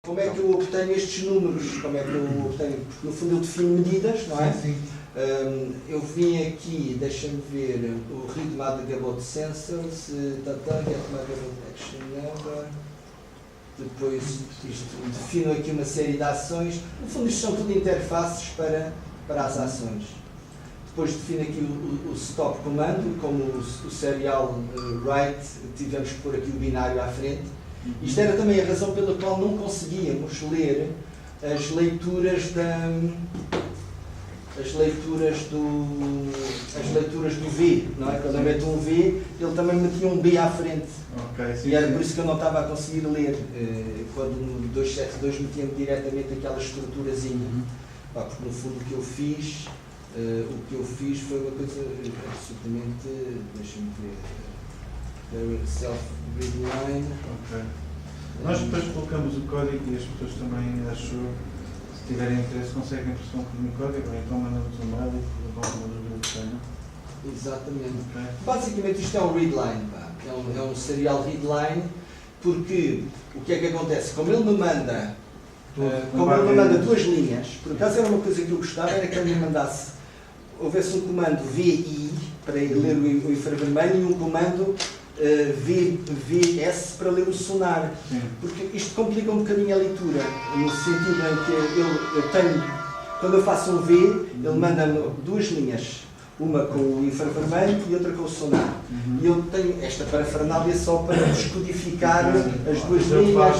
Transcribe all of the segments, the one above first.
Como é que eu obtenho estes números? Como é que eu obtenho? Porque no fundo eu defino medidas, não é? Sim. Eu vim aqui, deixa-me ver, o read Magabot Sensors, get Magabot Action Number, depois isto, defino aqui uma série de ações. No fundo isto são tudo interfaces para as ações. Depois defino aqui o stop comando, como o serial write, tivemos que pôr aqui o binário à frente. Isto era também a razão pela qual não conseguíamos ler as leituras do V, não é? Quando eu meto um V, ele também metia um B à frente. Okay, sim, e era por isso que eu não estava a conseguir ler. Quando no 272 metia-me diretamente aquela estruturazinha. Porque no fundo o que eu fiz foi uma coisa absolutamente, deixa-me ver, self-read line. Ok. Nós depois colocamos o código e as pessoas também, acho, se tiverem interesse, conseguem perceber um bocadinho o código, ou então mandamos um mail e vão uma dúvida que tenham. Exatamente. Okay. Basicamente isto é um readline, é um serial readline, porque o que é que acontece? Como ele me manda duas linhas, por acaso era uma coisa que eu gostava, era que ele me mandasse, houvesse um comando VI para ler o infravermelho e um comando VS para ler o sonar. Sim. Porque isto complica um bocadinho a leitura, no sentido em que eu tenho, quando eu faço um V, ele manda-me duas linhas, uma com o infravermelho e outra com o sonar. E eu tenho esta parafernália só para descodificar as duas linhas,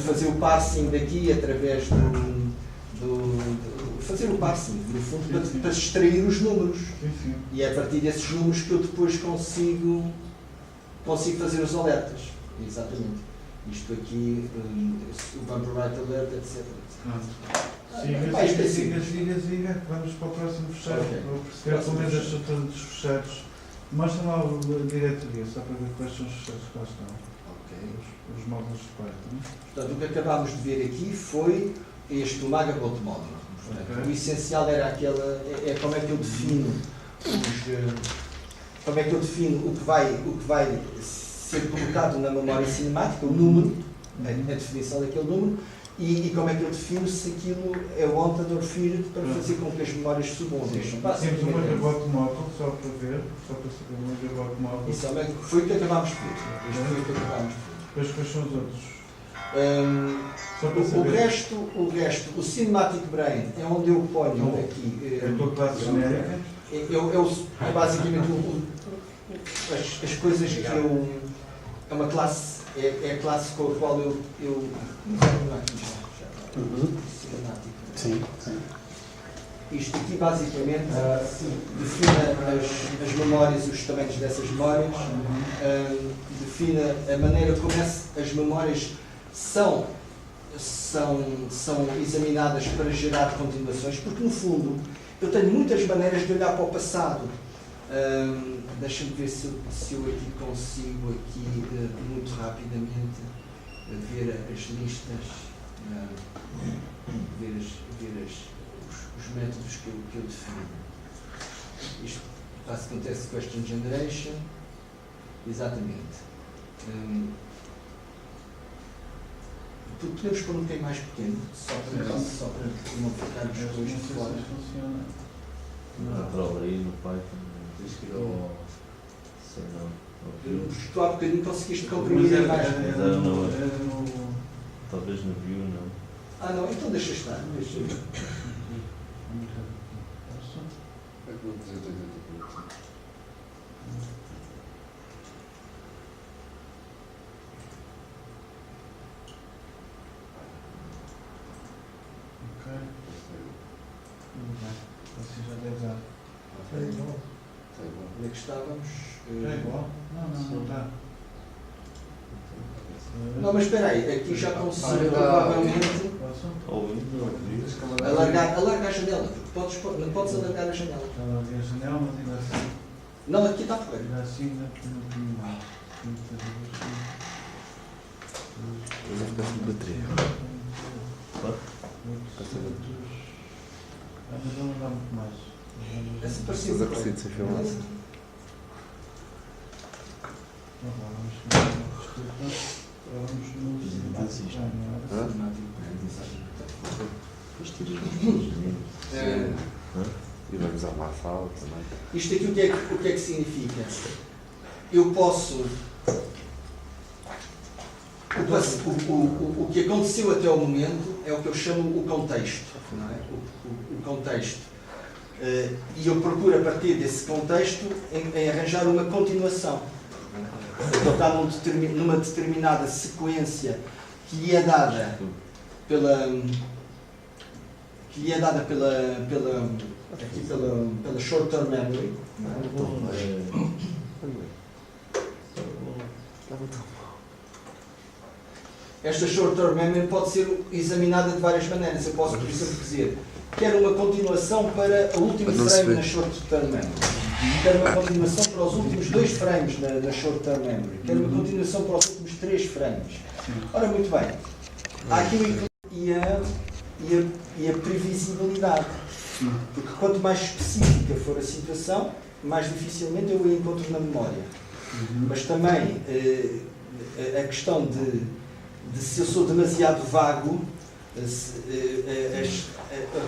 fazer o parsing daqui através fazer o parsing, no fundo, para extrair os números. Sim. E é a partir desses números que eu depois consigo fazer os alertas. Exatamente. Isto aqui, o bumper right alert, etc. Siga, vamos para o próximo fecheiro, para perceber pelo menos a estrutura dos fecheiros. Mostra lá a diretoria, só para ver quais são os fecheiros que lá estão. Os módulos de quarto. Portanto, o que acabámos de ver aqui foi o Magabot módulo. Portanto, o essencial era como é que eu defino o que vai ser colocado na memória cinemática, o número, a definição daquele número, e como é que eu defino se aquilo é wanted or feared para fazer com que as memórias subam ou deixam. Temos um Magabot módulo, só para saber o Magabot módulo. Isso foi o que acabámos de ver. Depois quais são os outros? O resto, o Cinematic Brain é onde eu ponho aqui. É a tua classe genérica? É basicamente as coisas que eu. É uma classe, é a classe com a qual eu Cinematic. Sim. Isto aqui basicamente define as memórias, os tamanhos dessas memórias, define a maneira como as memórias são examinadas para gerar continuações, porque no fundo eu tenho muitas maneiras de olhar para o passado. Deixa-me ver se eu aqui consigo muito rapidamente ver as listas, ver os métodos que eu defino. Isto acontece question generation, exatamente. Podemos pôr um bocadinho mais pequeno, só para não ficarmos depois de fora. Não há prova aí no Python, tens que ir ao... sei não. Porque tu há bocadinho conseguiste comprimir a imagem. Talvez no View, não. Não, então deixa estar. Assim já deve dar. Onde é que estávamos? É igual? Não está. Não, mas espera aí, aqui já consigo provavelmente alargar a janela, porque não podes alargar a janela. Alarguei a janela, mas ainda assim. Não, aqui está porreiro. Ainda assim, não tinha mal. Vou ficar sem bateria. Mas não dá muito mais. Essa parecia Estás a conseguir ser filmado? Vamos Falamos no Cinematic Prime, não era? Depois tiras os meninos. E vamos à má sala também. Isto aqui o que é que significa? Eu posso... O que aconteceu até ao momento é o que eu chamo o contexto, não é? O contexto. E eu procuro, a partir desse contexto, em arranjar uma continuação. Então está numa determinada sequência que lhe é dada pela short-term memory. Esta short-term memory pode ser examinada de várias maneiras. Eu posso, por exemplo, dizer quero uma continuação para o último frame na short-term memory. Quero uma continuação para os últimos 2 frames na short-term memory. Quero uma continuação para os últimos 3 frames. Ora, muito bem. Há aqui o equilíbrio e a previsibilidade. Porque quanto mais específica for a situação, mais dificilmente eu a encontro na memória. Mas também a questão de se eu sou demasiado vago, as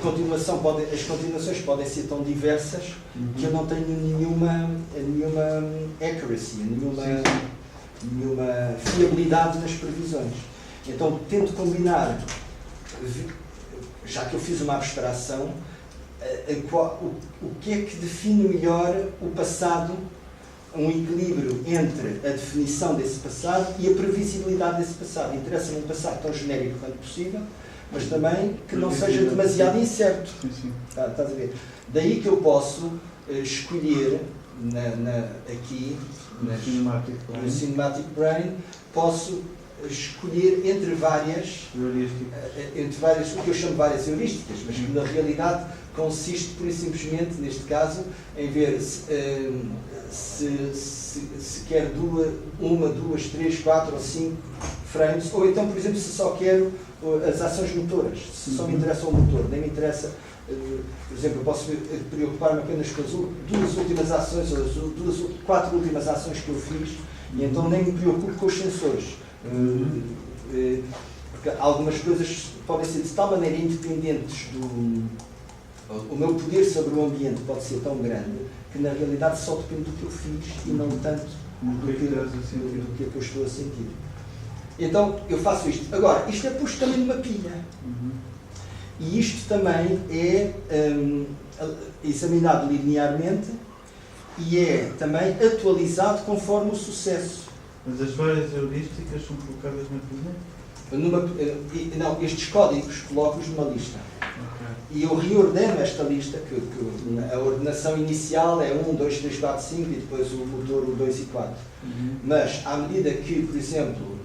continuações podem ser tão diversas que eu não tenho nenhuma accuracy, nenhuma fiabilidade nas previsões. Então tento combinar, já que eu fiz uma abstração, o que é que define melhor o passado, um equilíbrio entre a definição desse passado e a previsibilidade desse passado. Interessa-me um passado tão genérico quanto possível, mas também que não seja demasiado incerto. Estás a ver? Daí que eu posso escolher aqui no Cinematic Brain, posso escolher entre várias, o que eu chamo várias heurísticas, mas que na realidade consiste pura e simplesmente, neste caso, em ver se quer 1, 2, 3, 4 ou 5 frames, ou então, por exemplo, se só quero as ações motoras, se só me interessa o motor, nem me interessa, por exemplo, eu posso preocupar-me apenas com as 2 últimas ações, ou as 4 últimas ações que eu fiz, e então nem me preocupo com os sensores. Porque algumas coisas podem ser de tal maneira independentes o meu poder sobre o ambiente pode ser tão grande que na realidade só depende do que eu fiz e não tanto do que é que eu estou a sentir. Então eu faço isto. Agora, isto é posto também numa pilha. E isto também é examinado linearmente e é também atualizado conforme o sucesso. Mas as várias heurísticas são colocadas na pilha? Não, estes códigos coloco-os numa lista. E eu reordeno esta lista, que a ordenação inicial é 1, 2, 3, 4, 5 e depois o motor o 2 e 4. Mas, à medida que, por exemplo,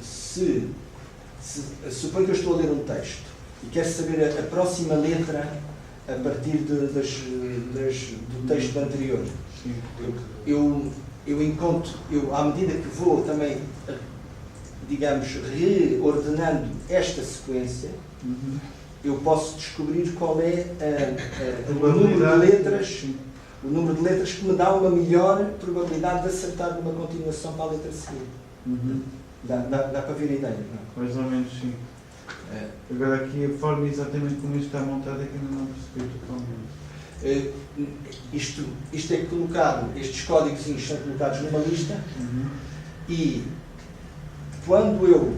suponho que eu estou a ler um texto e quero saber a próxima letra a partir do texto anterior, à medida que vou também, digamos, reordenando esta sequência, eu posso descobrir qual é o número de letras que me dá uma melhor probabilidade de acertar numa continuação para a letra seguinte. Dá para ver a ideia, não? Mais ou menos, sim. Agora aqui a forma exatamente como isto está montado é que ainda não percebi totalmente. Isto é colocado, estes códigos são colocados numa lista e quando eu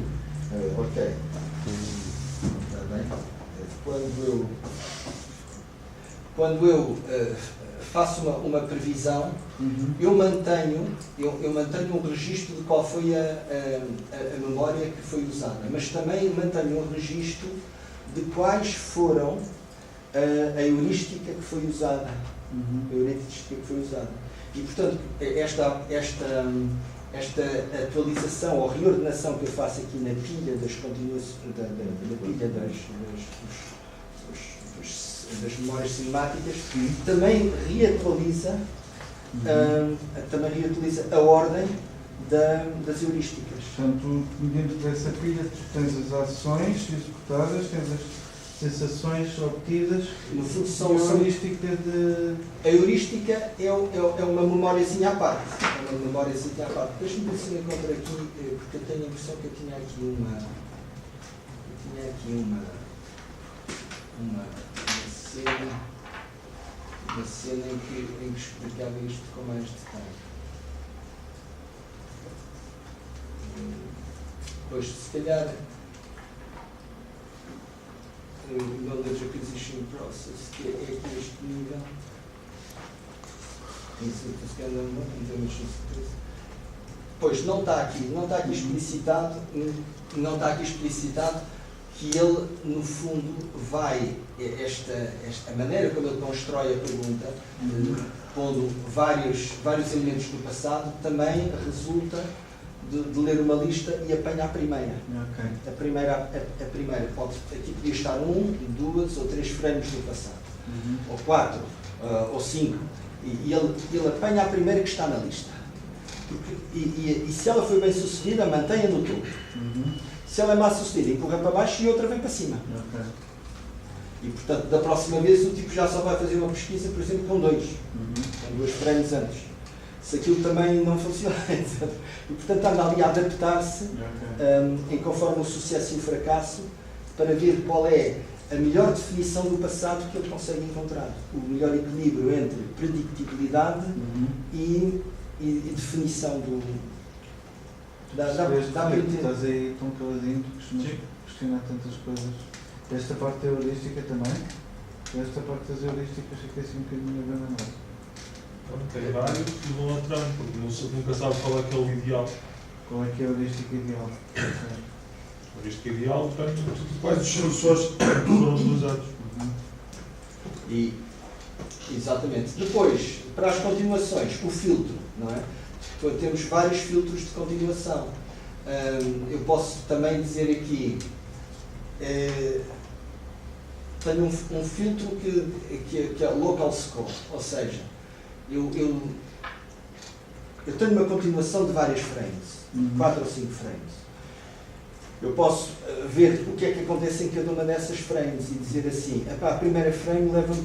quando eu faço uma previsão, eu mantenho um registro de qual foi a memória que foi usada, mas também mantenho um registro de quais foram a heurística que foi usada. E, portanto, esta atualização ou reordenação que eu faço aqui na pilha das memórias cinemáticas também reatualiza a ordem das heurísticas. Portanto, dentro dessa pilha tu tens as ações executadas, tens sensações obtidas. No fundo, A são heurística de... a heurística é uma memóriazinha à parte. É uma memóriazinha à parte. Deixa-me ver se eu encontro aqui, porque eu tenho a impressão que eu tinha aqui uma cena em que explicava isto com mais detalhe. Pois, se calhar, o Knowledge Acquisition Process, que é aqui este nível, pois não está aqui explicitado que ele, no fundo, vai, a maneira como ele constrói a pergunta, pondo vários elementos do passado, também resulta de ler uma lista e apanha a primeira. Okay. A primeira aqui podia estar 1, 2 ou 3 frames do passado, ou 4, ou 5, e ele apanha a primeira que está na lista. E se ela foi bem sucedida, mantenha no topo. Se ela é má sucedida, empurra para baixo e outra vem para cima. Okay. E portanto, da próxima vez o tipo já só vai fazer uma pesquisa, por exemplo, com 2, com 2 frames antes. Se aquilo também não funciona. E portanto anda ali a adaptar-se em conforme o sucesso e o fracasso para ver qual é a melhor definição do passado que ele consegue encontrar. O melhor equilíbrio entre predictibilidade e definição do... Dá para entender. Estás aí tão caladinho, tu costumas questionar tantas coisas. Esta parte da heurística também? Esta parte das heurísticas fica assim um bocadinho a ver na nossa. Tem vários e vão atrás, porque nunca sabe qual é que é o ideal. Qual é que é a heurística ideal? A heurística ideal depende de quais os sensores foram utilizados. Exatamente. Depois, para as continuações, o filtro, não é? Temos vários filtros de continuação. Eu posso também dizer aqui, tenho um filtro que é local score, ou seja, eu tenho uma continuação de várias frames, 4 ou 5 frames. Eu posso ver o que é que acontece em cada uma dessas frames e dizer assim, a primeira frame leva-me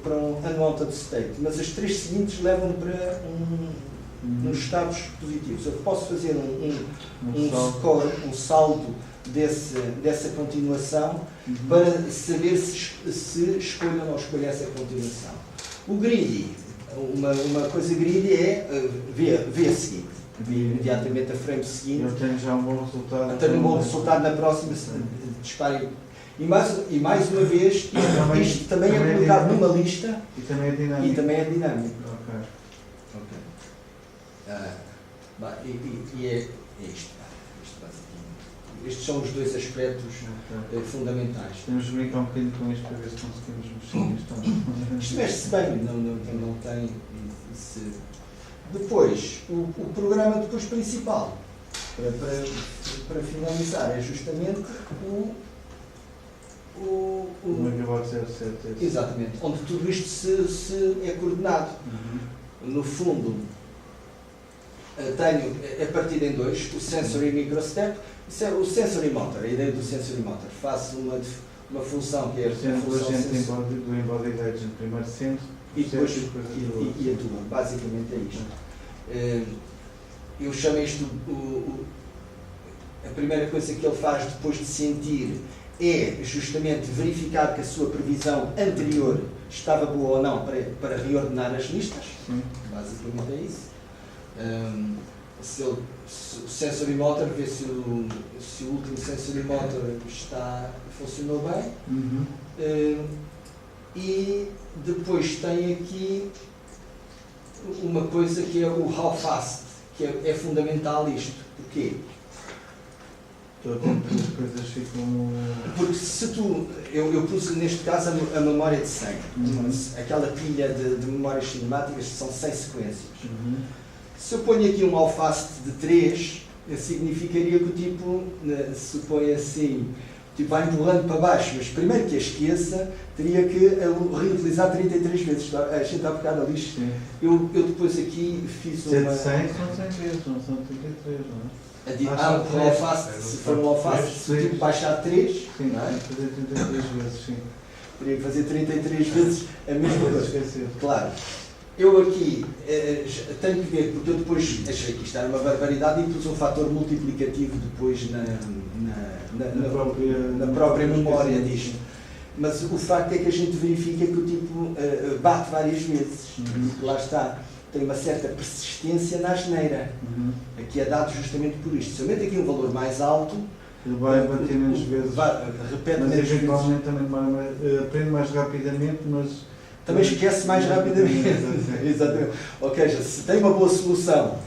para um unwanted state, mas as 3 seguintes levam-me para uns estados positivos. Eu posso fazer um saldo dessa continuação para saber se escolho ou não escolho essa continuação. O greedy, uma coisa greedy é ver a seguinte, imediatamente a frame seguinte. Eu tenho já um bom resultado. Tenho um bom resultado na próxima, dispare. E mais uma vez, isto também é colocado numa lista e também é dinâmico. E é isto, basicamente. Estes são os 2 aspectos fundamentais. Temos de brincar um bocadinho com isto para ver se conseguimos mexer nisto. Isto mexe-se bem, não tem... Depois, o programa principal, para finalizar, é justamente o megawatt 07. Exatamente, onde tudo isto se é coordenado. No fundo, tenho, é partido em 2, o Sensory Microstep, o Sensory Motor, a ideia do Sensory Motor. Faço uma função que é a função do Embodied Agent, primeiro sente e depois e atua. Basicamente é isto. Eu chamo isto, a primeira coisa que ele faz depois de sentir é justamente verificar que a sua previsão anterior estava boa ou não para reordenar as listas. Basicamente é isso. O Sensory Motor vê se o último Sensory Motor funcionou bem. E depois tem aqui uma coisa que é o how fast, que é fundamental isto. Porquê? Todo tempo as coisas ficam... Porque se eu pus neste caso a memória de 100, aquela pilha de memórias cinemáticas são 100 sequências. Se eu ponho aqui um how fast de 3, significaria que o tipo, se põe assim, vai empurrando para baixo, mas primeiro que a esqueça, teria que reutilizar 33 vezes. A gente está a ficar na lista. Eu depois aqui fiz uma... 100 são 100 vezes, não são 33, não é? um alface, se for um alface, se o tipo baixar 3, Sim, não é? fazer 33 vezes, sim. Teria que fazer 33 vezes a mesma coisa. Esquecer. Claro. Eu aqui tenho que ver, porque eu depois achei que isto era uma barbaridade e pus um fator multiplicativo depois na própria memória disto. Mas o facto é que a gente verifica que o tipo bate várias vezes. Lá está. Tem uma certa persistência na asneira. Aqui é dado justamente por isto. Se eu meto aqui um valor mais alto, ele vai bater menos vezes. Repete mas menos vezes. eventualmente também aprende mais rapidamente, mas também esquece mais rapidamente. Exatamente. Ou seja, se tem uma boa solução,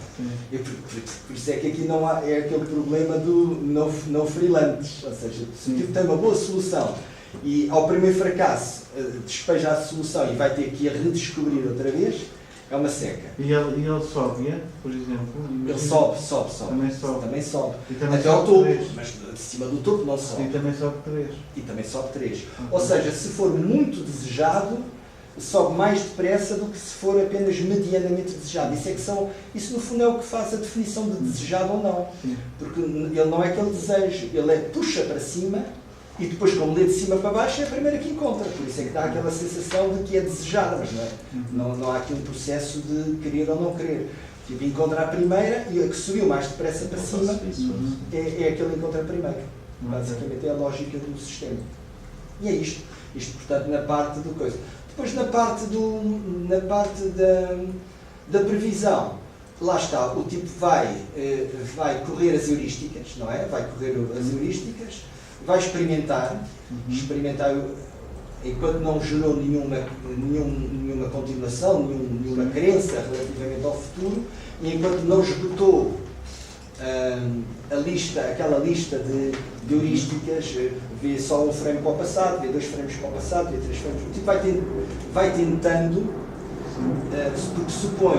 por isso é que aqui não há, é aquele problema do não freelances. Ou seja, se o tipo tem uma boa solução e ao primeiro fracasso despeja a solução e vai ter que a redescobrir outra vez, é uma seca. E ele sobe, por exemplo? Ele sobe. Também sobe. Até ao topo, mas de cima do topo não sobe. E também sobe 3. Okay. Ou seja, se for muito desejado, sobe mais depressa do que se for apenas medianamente desejado. Isso no fundo é o que faz a definição de desejado ou não. Sim. Porque ele não é aquele desejo, ele puxa para cima e depois, como lê de cima para baixo, é a primeira que encontra. Por isso é que dá aquela sensação de que é desejado, mas não há aqui um processo de querer ou não querer. Tipo, encontra a primeira e a que subiu mais depressa para cima é aquele que encontra a primeira. Basicamente é a lógica do sistema. E é isto. Isto, portanto, na parte do coisa. Depois, na parte da previsão, lá está, o tipo vai correr as heurísticas, não é? Vai correr as heurísticas, vai experimentar, enquanto não gerou nenhuma continuação, nenhuma crença relativamente ao futuro, e enquanto não esgotou aquela lista de heurísticas, vê só um frame para o passado, vê 2 frames para o passado, vê 3 frames para o tipo, vai tentando, porque supõe,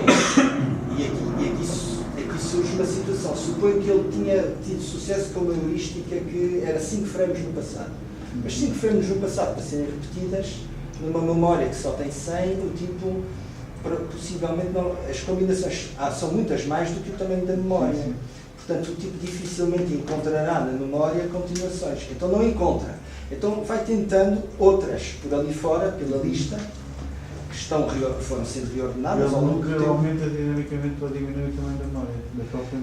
e aqui surge uma situação, supõe que ele tinha tido sucesso com uma heurística que era 5 frames no passado. Mas 5 frames no passado, para serem repetidas, numa memória que só tem 100, o tipo, possivelmente não, as combinações são muitas mais do que o tamanho da memória. Portanto, o tipo dificilmente encontrará na memória continuações. Então não encontra. Então vai tentando outras por ali fora, pela lista, que foram sendo reordenadas ele ao longo do nunca tempo. aumenta dinamicamente ou diminui o tamanho da memória?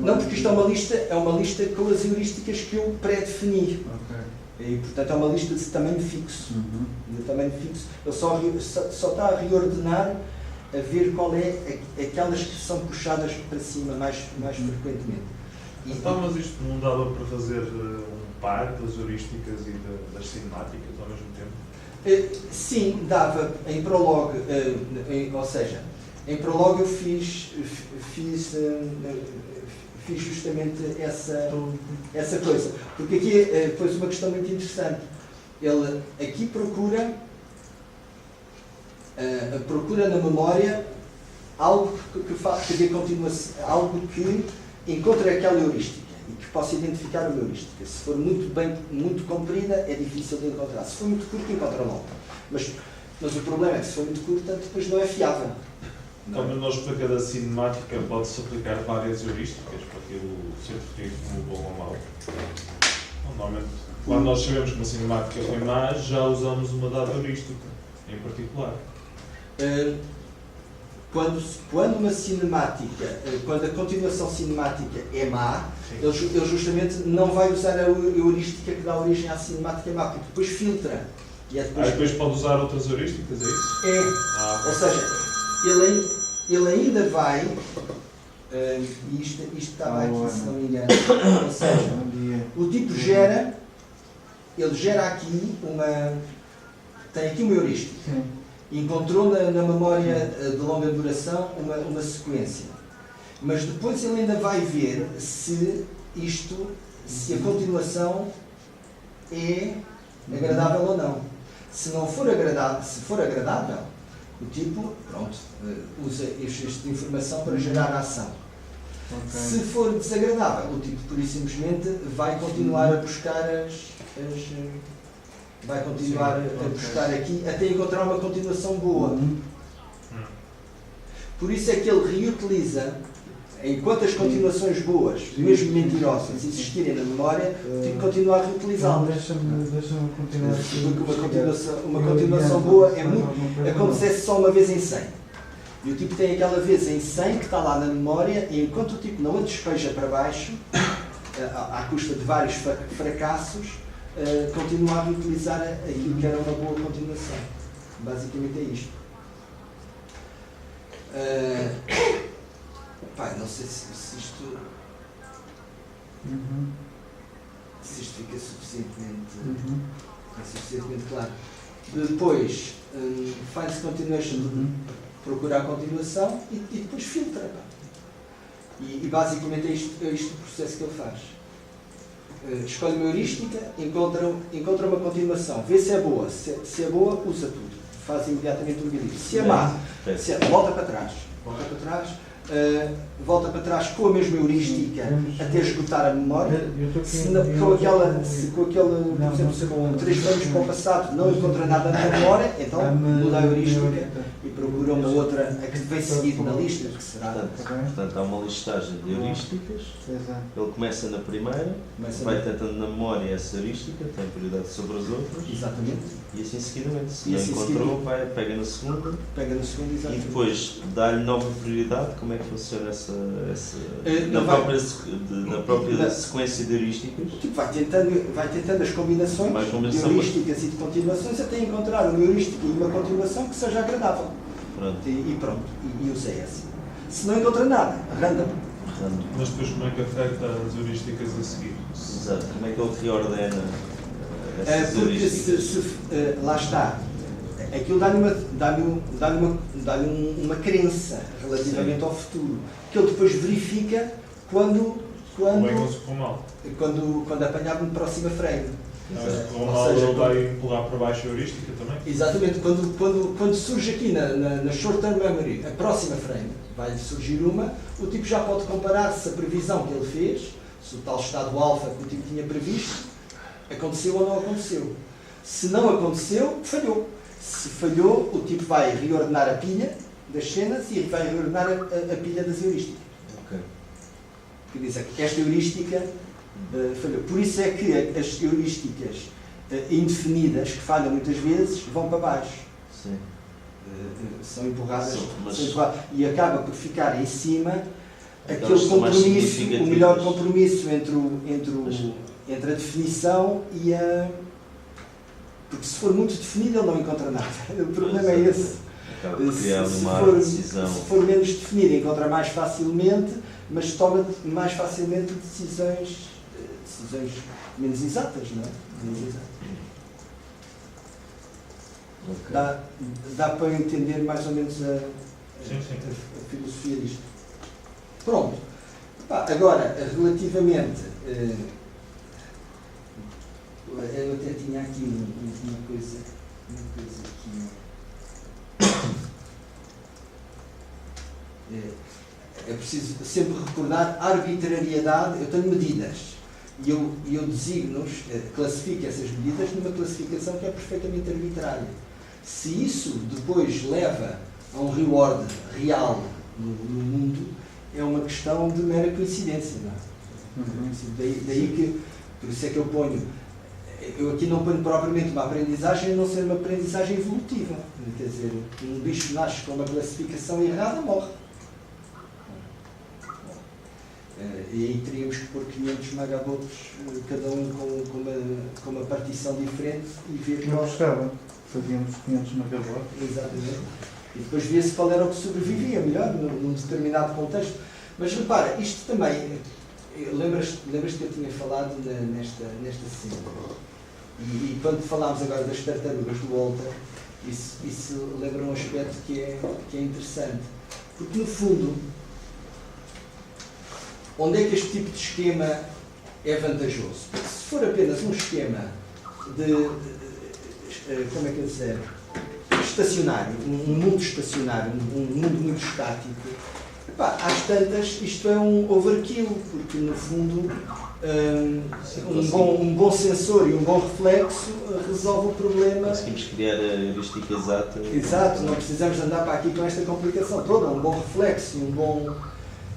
Não, porque isto é uma lista com as heurísticas que eu pré-defini. E, portanto, é uma lista de tamanho fixo. De tamanho fixo. Ele só está a reordenar, a ver qual é aquelas que são puxadas para cima mais frequentemente. Então, mas isto não dava para fazer um par das heurísticas e das cinemáticas ao mesmo tempo? Sim, dava. Em Prolog, ou seja, em Prolog eu fiz justamente essa coisa. Porque aqui pôs uma questão muito interessante. Ele aqui procura na memória algo que dê continuação, algo que encontre aquela heurística e que possa identificar a heurística. Se for muito comprida, é difícil de encontrar. Se for muito curta, encontra logo. Mas o problema é que se for muito curta, depois não é fiável. Então, nós para cada cinemática pode-se aplicar várias heurísticas para aquilo ser definido como bom ou mau. Normalmente, quando nós sabemos que uma cinemática foi má, já usamos uma dada heurística em particular. Quando uma cinemática, quando a continuação cinemática é má, ele justamente não vai usar a heurística que dá origem à cinemática má, porque depois filtra. E depois pode usar outras heurísticas, é isso? É. Ou seja, ele ainda vai, e isto estava aqui, se não me engano, ou seja, o tipo ele gera aqui tem aqui uma heurística. Encontrou na memória de longa duração uma sequência. Mas depois ele ainda vai ver se a continuação é agradável ou não. Se não for agradável, se for agradável, o tipo, usa esta informação para gerar a ação. Se for desagradável, o tipo, pura e simplesmente, vai continuar a buscar vai continuar a buscar aqui até encontrar uma continuação boa. Por isso é que ele reutiliza, enquanto as continuações boas, mesmo mentirosas, existirem na memória, o tipo continua a reutilizá-las. Deixa-me continuar aqui. Porque uma continuação boa é como se fosse só uma vez em 100. E o tipo tem aquela vez em 100 que está lá na memória, e enquanto o tipo não a despeja para baixo, à custa de vários fracassos, continua a reutilizar aquilo que era uma boa continuação. Basicamente é isto. Não sei se isto fica suficientemente claro. Depois, finds continuation, procura a continuação e depois filtra. E basicamente é isto o processo que ele faz. Escolhe uma heurística, encontra uma continuação, vê se é boa. Se é boa, usa tudo. Faz imediatamente o bilhete. Se é má, volta para trás. Volta para trás com a mesma heurística até esgotar a memória. Com aquele 3 frames para o passado não encontra nada na memória, então muda a heurística e procura uma outra a que vem seguido na lista, que será. Portanto, há uma listagem de heurísticas. Ele começa na primeira, vai tentando na memória essa heurística, tem prioridade sobre as outras. Exatamente. E assim seguidamente. Se não encontrou, pega na segunda. Exatamente. E depois dá-lhe nova prioridade. Como é que funciona na própria sequência de heurísticas? Tipo, vai tentando as combinações de heurísticas e de continuações até encontrar uma heurística e uma continuação que seja agradável. Pronto. E usa essa. Se não encontra nada, random. Mas depois como é que afeta as heurísticas a seguir? Exato. Como é que ele reordena essas heurísticas? Lá está. Aquilo dá-lhe uma crença relativamente ao futuro, que ele depois verifica quando apanhar no próximo frame. Ou seja, ele vai empurrar para baixo a heurística também? Exatamente. Quando surge aqui na short-term memory, a próxima frame, vai surgir o tipo já pode comparar se a previsão que ele fez, se o tal estado alfa que o tipo tinha previsto, aconteceu ou não aconteceu. Se não aconteceu, falhou. Se falhou, o tipo vai reordenar a pilha das cenas e vai reordenar a pilha das heurísticas. Que diz que esta heurística falhou. Por isso é que as heurísticas indefinidas, que falham muitas vezes, vão para baixo. Sim. São empurradas. E acaba por ficar em cima aquele compromisso, o melhor compromisso entre a definição e a... Porque se for muito definido, ele não encontra nada. O problema é esse. Se for menos definido, encontra mais facilmente, mas toma mais facilmente decisões menos exatas, não é? Menos exatas. Dá para entender mais ou menos a filosofia disto. Pronto. Agora, relativamente... eu até tinha aqui uma coisa aqui. É preciso sempre recordar a arbitrariedade. Eu tenho medidas e eu designo-os, classifico essas medidas numa classificação que é perfeitamente arbitrária. Se isso depois leva a um reward real no mundo, é uma questão de mera coincidência, não é? Daí que, por isso é que eu aqui não ponho propriamente uma aprendizagem, a não ser uma aprendizagem evolutiva. Quer dizer, um bicho nasce com uma classificação errada, morre. E aí teríamos que pôr 500 megabots, cada um com uma partição diferente e ver não gostava. Fazíamos 500 megabots. Exatamente. E depois via-se qual era o que sobrevivia melhor num determinado contexto. Mas repara, isto também... Lembras-te que eu tinha falado nesta cena? E quando falámos agora das tartarugas do Walter, isso lembra um aspecto que é interessante. Porque, no fundo, onde é que este tipo de esquema é vantajoso? Porque se for apenas um esquema como é que eu dizer, estacionário, um mundo estacionário, um mundo muito estático, às tantas isto é um overkill, porque no fundo um bom sensor e um bom reflexo resolve o problema. Conseguimos criar a heurística exata. Exato, não precisamos andar para aqui com esta complicação toda. Um bom reflexo e um bom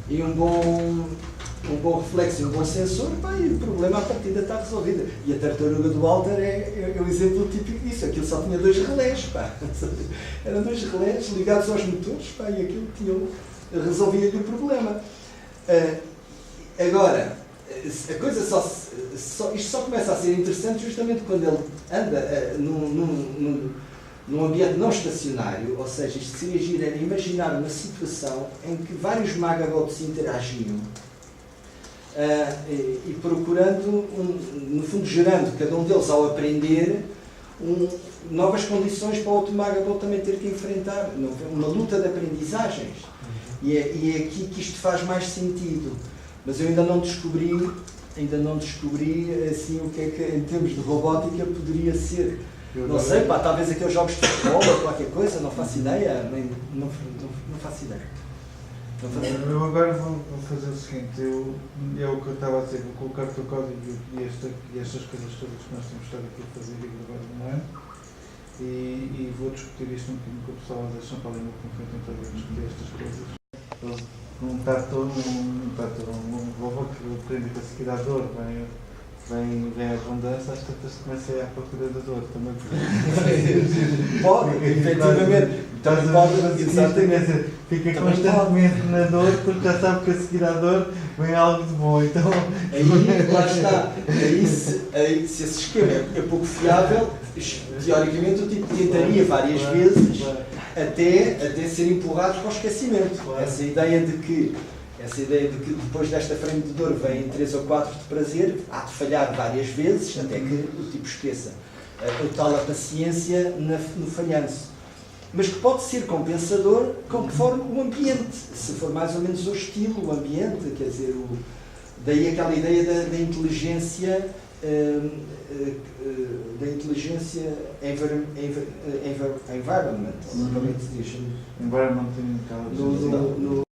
e um bom reflexo e um bom sensor, pá, e o problema à partida está resolvido. E a tartaruga do Walter é o exemplo típico disso. Aquilo só tinha 2 relés, pá. Eram 2 relés ligados aos motores, pá, e aquilo resolvia-lhe o problema. Agora, a coisa isto só começa a ser interessante justamente quando ele anda num ambiente não estacionário, ou seja, isto seria giro, era imaginar uma situação em que vários magabots interagiam e procurando, no fundo, gerando cada um deles ao aprender novas condições para o outro magabot também ter que enfrentar, uma luta de aprendizagens. E é aqui que isto faz mais sentido. Mas eu ainda não descobri assim, o que é que, em termos de robótica, poderia ser. Não sei, pá, talvez aqueles jogos de futebol ou qualquer coisa, não faço ideia. Não faço ideia. Eu agora vou fazer o seguinte, é o que eu estava a dizer, vou colocar o teu código e estas coisas todas que nós temos estado aqui a fazer e gravar no ano e vou discutir isto um bocadinho com o pessoal da São Paulo e com tentar discutir estas coisas. Um robô que aprende a seguir a dor, vem a abundância, às tantas começa a ir à procura da dor também. Pode, efetivamente. Exatamente. Fica constantemente na dor porque já sabe que a seguir à dor vem algo de bom. Então... Aí, lá está. Aí, se esse esquema é pouco fiável, teoricamente o tipo tentaria várias vezes até ser empurrado para o esquecimento. Essa ideia de que depois desta frente de dor vem 3 ou 4 de prazer, há de falhar várias vezes até que o tipo esqueça. O tal a paciência no falhanço. Mas que pode ser compensador conforme o ambiente, se for mais ou menos hostil o ambiente, quer dizer, daí aquela ideia da inteligência environment, como é que se diz? Environment